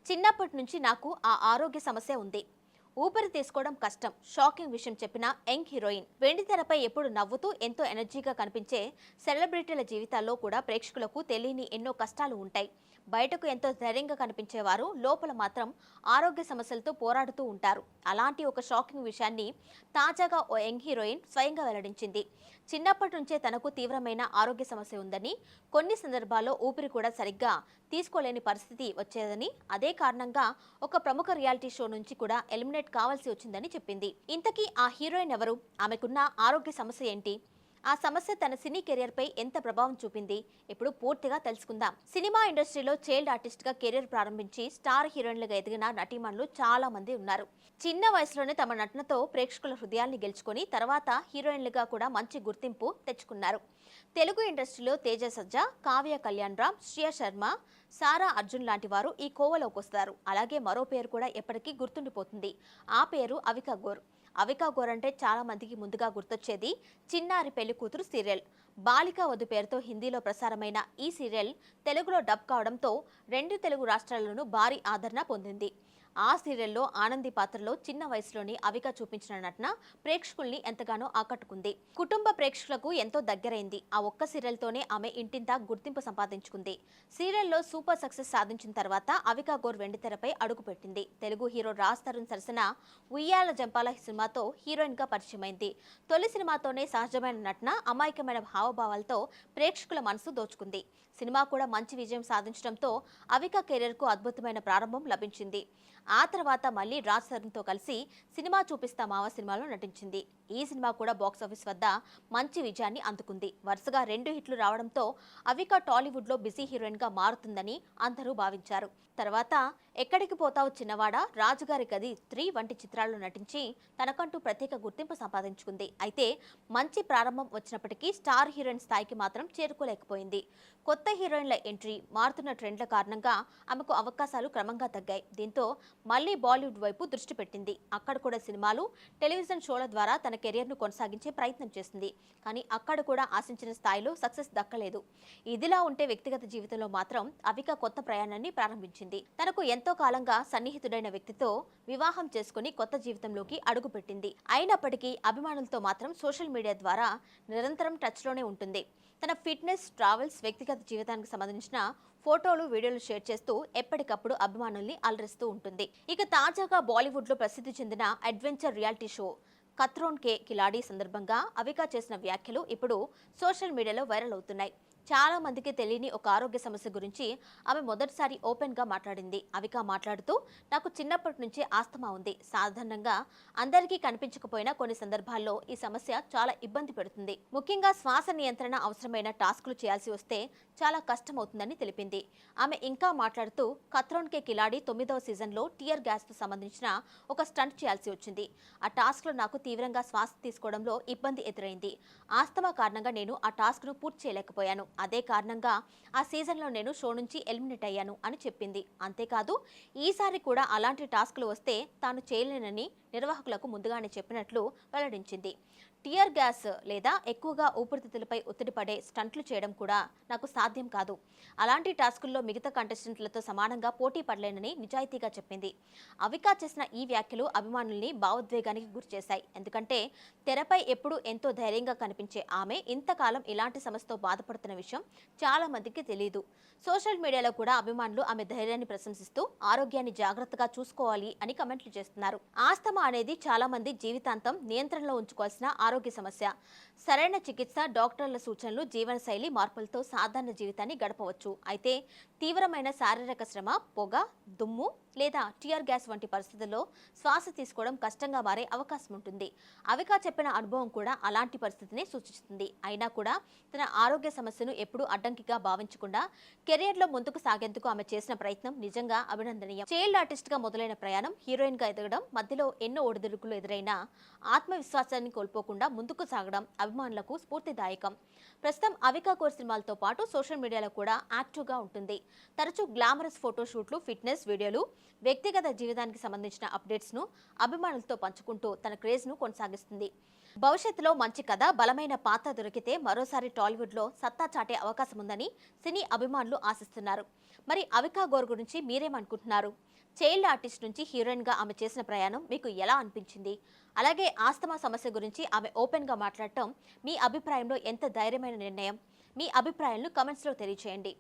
చిన్నప్పటి నుంచి నాకు ఆ ఆరోగ్య సమస్య ఉంది. ఊపిరి తీసుకోవడం కష్టం. షాకింగ్ విషయం చెప్పిన యంగ్ హీరోయిన్. వెండితెరపై ఎప్పుడు నవ్వుతూ ఎంతో ఎనర్జీగా కనిపించే సెలబ్రిటీల జీవితాల్లో కూడా ప్రేక్షకులకు తెలియని ఎన్నో కష్టాలు ఉంటాయి. బయటకు ఎంతో ధైర్యంగా కనిపించేవారు లోపల మాత్రం ఆరోగ్య సమస్యలతో పోరాడుతూ ఉంటారు. అలాంటి ఒక షాకింగ్ విషయాన్ని తాజాగా ఓ యంగ్ హీరోయిన్ స్వయంగా వెల్లడించింది. చిన్నప్పటి నుంచే తనకు తీవ్రమైన ఆరోగ్య సమస్య ఉందని, కొన్ని సందర్భాల్లో ఊపిరి కూడా సరిగ్గా తీసుకోలేని పరిస్థితి వచ్చేదని, అదే కారణంగా ఒక ప్రముఖ రియాలిటీ షో నుంచి కూడా ఎలిమినేట్ కావాల్సి వచ్చిందని చెప్పింది. ఇంతకీ ఆ హీరోయిన్ ఎవరు? ఆమెకున్న ఆరోగ్య సమస్య ఏంటి? ఆ సమస్య తన సినీ కెరియర్ పై ఎంత ప్రభావం చూపింది? ఇప్పుడు పూర్తిగా తెలుసుకుందాం. సినిమా ఇండస్ట్రీలో చైల్డ్ ఆర్టిస్ట్ గా కెరీర్ ప్రారంభించి స్టార్ హీరోయిన్లుగా ఎదిగిన నటీమణులు చాలా మంది ఉన్నారు. చిన్న వయసులోనే తమ నటనతో ప్రేక్షకుల హృదయాల్ని గెలుచుకొని తర్వాత హీరోయిన్లుగా కూడా మంచి గుర్తింపు తెచ్చుకున్నారు. తెలుగు ఇండస్ట్రీలో తేజ సజ్జా, కావ్య కళ్యాణ్ రామ్, శ్రియ శర్మ, సారా అర్జున్ లాంటి వారు ఈ కోవలోకి వస్తారు. అలాగే మరో పేరు కూడా ఎప్పటికీ గుర్తుండిపోతుంది. ఆ పేరు అవికా గోర్. అవికా గోర్ అంటే చాలా మందికి ముందుగా గుర్తొచ్చేది చిన్నారి పెళ్లి కూతురు సీరియల్. బాలికా వధు పేరుతో హిందీలో ప్రసారమైన ఈ సీరియల్ తెలుగులో డబ్ కావడంతో రెండు తెలుగు రాష్ట్రాల్లోనూ భారీ ఆదరణ పొందింది. ఆ సీరియల్లో ఆనంది పాత్రలో చిన్న వయసులోని అవిక చూపించిన నటన ప్రేక్షకుల్ని ఎంతగానో ఆకట్టుకుంది. కుటుంబ ప్రేక్షకులకు ఎంతో దగ్గరైంది. ఆ ఒక్క సీరియల్తోనే ఆమె ఇంటింతా గుర్తింపు సంపాదించుకుంది. సీరియల్లో సూపర్ సక్సెస్ సాధించిన తర్వాత అవికా గోర్ వెండితెరపై అడుగుపెట్టింది. తెలుగు హీరో రాజ్ తరుణ్ సరసన ఉయ్యాల జంపాల సినిమాతో హీరోయిన్ గా పరిచయమైంది. తొలి సినిమాతోనే సహజమైన నటన, అమాయకమైన హావభావాలతో ప్రేక్షకుల మనసు దోచుకుంది. సినిమా కూడా మంచి విజయం సాధించడంతో అవిక కెరీర్ కు అద్భుతమైన ప్రారంభం లభించింది. ఆ తర్వాత మళ్లీ రాజ్ తరుణ్తో కలిసి సినిమా చూపిస్తా మావ సినిమాలో నటించింది. ఈ సినిమా కూడా బాక్సాఫీస్ వద్ద మంచి విజయాన్ని అందుకుంది. వరుసగా 2 హిట్లు రావడంతో అవిక టాలీవుడ్ లో బిజీ హీరోయిన్ గా మారుతుందని అందరూ భావించారు. తర్వాత ఎక్కడికి పోతావు చిన్నవాడ, రాజుగారి గది 3 వంటి చిత్రాల్లో నటించి తనకంటూ ప్రత్యేక గుర్తింపు సంపాదించుకుంది. అయితే మంచి ప్రారంభం వచ్చినప్పటికీ స్టార్ హీరోయిన్ స్థాయికి మాత్రం చేరుకోలేకపోయింది. కొత్త హీరోయిన్ల ఎంట్రీ, మారుతున్న ట్రెండ్ల కారణంగా ఆమెకు అవకాశాలు క్రమంగా తగ్గాయి. దీంతో మళ్లీ బాలీవుడ్ వైపు దృష్టి పెట్టింది. అక్కడ కూడా సినిమాలు, టెలివిజన్ షోల ద్వారా తన కెరియర్ను కొనసాగించే ప్రయత్నం చేసింది. కానీ అక్కడ కూడా ఆశించిన స్థాయిలో సక్సెస్ దక్కలేదు. ఇదిలా ఉంటే వ్యక్తిగత జీవితంలో మాత్రం అవిక కొత్త ప్రయాణాన్ని ప్రారంభించింది. తనకు ఎంతో కాలంగా సన్నిహితుడైన వ్యక్తితో వివాహం చేసుకుని కొత్త జీవితంలోకి అడుగుపెట్టింది. అయినప్పటికీ అభిమానులతో మాత్రం సోషల్ మీడియా ద్వారా నిరంతరం టచ్లోనే ఉంటుంది. తన ఫిట్నెస్, ట్రావెల్స్, వ్యక్తిగత జీవితానికి సంబంధించిన ఫోటోలు, వీడియోలు షేర్ చేస్తూ ఎప్పటికప్పుడు అభిమానుల్ని అలరిస్తూ ఉంటుంది. ఇక తాజాగా బాలీవుడ్ లో ప్రసిద్ధి చెందిన అడ్వెంచర్ రియాలిటీ షో కత్రోన్ కే కిలాడి సందర్భంగా అవిక చేసిన వ్యాఖ్యలు ఇప్పుడు సోషల్ మీడియాలో వైరల్ అవుతున్నాయి. చాలా మందికి తెలియని ఒక ఆరోగ్య సమస్య గురించి ఆమె మొదటిసారి ఓపెన్ గా మాట్లాడింది. అవిక మాట్లాడుతూ, నాకు చిన్నప్పటి నుంచే ఆస్తమా ఉంది. సాధారణంగా అందరికీ కనిపించకపోయినా కొన్ని సందర్భాల్లో ఈ సమస్య చాలా ఇబ్బంది పెడుతుంది. ముఖ్యంగా శ్వాస నియంత్రణ అవసరమైన టాస్కులు చేయాల్సి వస్తే చాలా కష్టమవుతుందని తెలిపింది. ఆమె ఇంకా మాట్లాడుతూ, కత్రోన్ కే కిలాడి 9వ సీజన్లో టియర్ గ్యాస్ తో సంబంధించిన ఒక స్టంట్ చేయాల్సి వచ్చింది. ఆ టాస్క్ లో నాకు తీవ్రంగా శ్వాస తీసుకోవడంలో ఇబ్బంది ఎదురైంది. ఆస్తమా కారణంగా నేను ఆ టాస్క్ ను పూర్తి చేయలేకపోయాను. అదే కారణంగా ఆ సీజన్లో నేను షో నుంచి ఎలిమినేట్ అయ్యాను అని చెప్పింది. అంతేకాదు, ఈసారి కూడా అలాంటి టాస్క్లు వస్తే తాను చేయలేనని నిర్వాహకులకు ముందుగానే చెప్పినట్లు వెల్లడించింది. టియర్ గ్యాస్ లేదా ఎక్కువగా ఊపిరితిత్తులపై ఒత్తిడి పడే స్టంట్లు చేయడం కూడా నాకు సాధ్యం కాదు. అలాంటి టాస్కుల్లో మిగతా కంటెస్టెంట్లతో సమానంగా పోటీ పడలేనని నిజాయితీగా చెప్పింది. అవికా చేసిన ఈ వ్యాఖ్యలు అభిమానుల్ని భావోద్వేగానికి గురిచేశాయి. ఎందుకంటే తెరపై ఎప్పుడూ ఎంతో ధైర్యంగా కనిపించే ఆమె ఇంతకాలం ఇలాంటి సమస్యతో బాధపడుతున్న విషయం చాలా మందికి తెలియదు. సోషల్ మీడియాలో కూడా అభిమానులు ఆమె ధైర్యాన్ని ప్రశంసిస్తూ ఆరోగ్యాన్ని జాగ్రత్తగా చూసుకోవాలి అని కమెంట్లు చేస్తున్నారు. ఆస్తమా అనేది చాలా మంది జీవితాంతం నియంత్రణలో ఉంచుకోవాల్సిన ఆరోగ్య సమస్య. సరైన చికిత్స, డాక్టర్ల సూచనలు, జీవనశైలి మార్పులతో సాధారణ జీవితాన్ని గడపవచ్చు. అయితే తీవ్రమైన శారీరక శ్రమ, పొగ, దుమ్ము లేదా టియర్ గ్యాస్ వంటి పరిస్థితుల్లో శ్వాస తీసుకోవడం కష్టంగా మారే అవకాశం ఉంటుంది. అవికా చెప్పిన అనుభవం కూడా అలాంటి పరిస్థితిని సూచిస్తుంది. అయినా కూడా తన ఆరోగ్య సమస్యను ఎప్పుడూ అడ్డంకిగా భావించకుండా కెరియర్లో ముందుకు సాగేందుకు ఆమె చేసిన ప్రయత్నం నిజంగా అభినందనీయం. చైల్డ్ ఆర్టిస్ట్ గా మొదలైన ప్రయాణం హీరోయిన్ గా ఎదగడం, మధ్యలో ఎన్నో ఒడిదుడుకులు ఎదురైనా ఆత్మవిశ్వాసాన్ని కోల్పోకుండా ముందుకు సాగడం అభిమానులకు స్ఫూర్తిదాయకం. ప్రస్తుతం అవికా గోర్ సినిమాలతో పాటు సోషల్ మీడియాలో కూడా యాక్టివ్ గా ఉంటుంది. తరచూ గ్లామరస్ ఫోటోషూట్లు, ఫిట్నెస్ వీడియోలు, వ్యక్తిగత జీవితానికి సంబంధించిన అప్డేట్స్ ను అభిమానులతో పంచుకుంటూ తన క్రేజ్ ను కొనసాగిస్తుంది. భవిష్యత్తులో మంచి కథ, బలమైన పాత్ర దొరికితే మరోసారి టాలీవుడ్ లో సత్తా చాటే అవకాశం ఉందని సినీ అభిమానులు ఆశిస్తున్నారు. మరి అవికా గోర్ గురించి మీరేమనుకుంటున్నారు? చైల్డ్ ఆర్టిస్ట్ నుంచి హీరోయిన్గా ఆమె చేసిన ప్రయాణం మీకు ఎలా అనిపించింది? అలాగే ఆస్తమా సమస్య గురించి ఆమె ఓపెన్గా మాట్లాడటం మీ అభిప్రాయంలో ఎంత ధైర్యమైన నిర్ణయం? మీ అభిప్రాయాలను కమెంట్స్లో తెలియజేయండి.